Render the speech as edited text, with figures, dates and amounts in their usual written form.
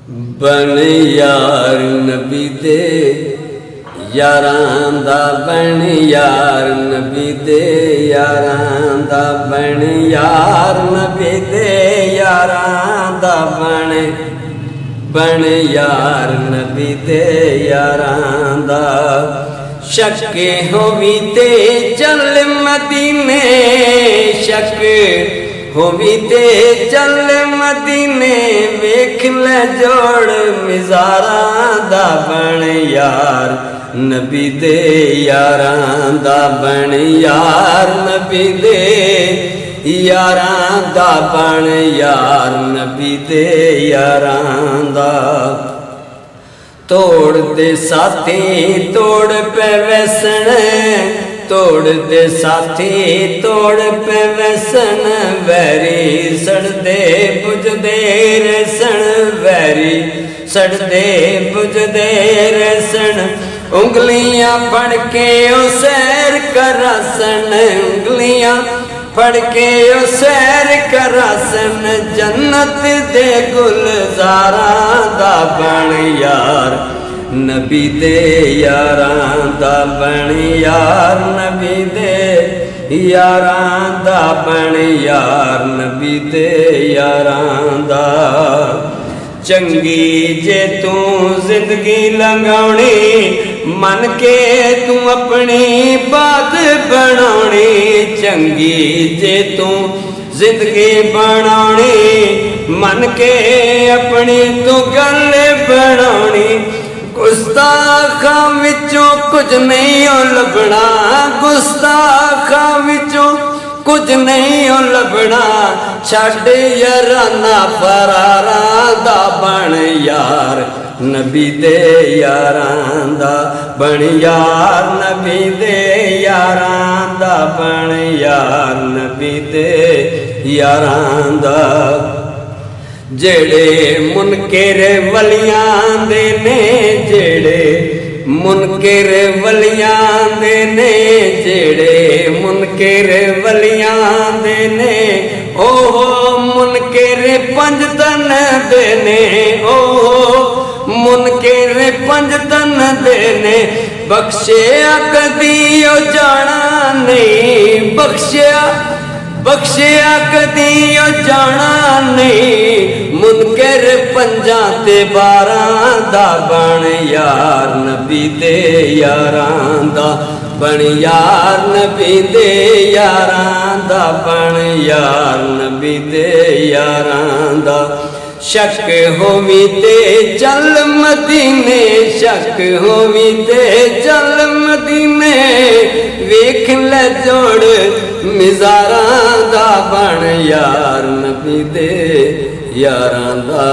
बन यार नबी दे यारां दा बन यार नबी दे यारां दा बन यार नबी दे यारां दा बन यार नबी दे यारां दा शक होवी ते चल मदीने शक होवी ते चल मदीने वेख ले जोड़ मिज़ारां दा बन यार नबी दे यारां दा बन यार नबी दे यारां दा बन यार नबी दे यारां दा तोड़ दे साथी तोड़ पे वैसन तोड़ दे साथी तोड़ पे वैसन वैरी सड़दे बुझदे रसन वैरी सड़दे बुझदे रसन उंगलियां फड़ के ओ सैर करासन उंगलियां फड़ के ओ सैर करासन जन्नत दे गुलज़ारां दा बन यार नबी दे यारां दा बन यार नबी दे यारां दा बन यार नबी दे यारां दा चंगी जे तू जिंदगी लंघाउणी मन के तू अपनी बात बनाउणी चंगी जे तू जिंदगी बनाउणी मन के अपनी तू गल बनाउणी गुस्ताखां विचों कुछ नहीं लभना गुस्ताखां विचों कुछ नहीं लभना छड़ याराना फरारां दा बन यार नबी दे यारां दा बन यार नबी दे यारां दा बन यार नबी दे यारां दा जेड़े मुनकर वलियां दे ने जेड़े मुनकर वलियां दे ने जेड़े मुनकर वलियां दे ने ओहो मुनकर पंज तन दे ने ओहो मुनकर पंज तन दे ने बख्शिया कदी ओ जाना नहीं बख्शिया कदी ओ जाना नहीं मुनकर पंजां ते 12 दा बन यार नबी दे यारां दा बन यार नबी दे यारां दा बन यार नबी दे यारां दा शक होवी ते चल मदीने शक होवी ते चल मदीने वेख ले जोड़ मिज़ारां दा बन यार नबी दे यारां दा।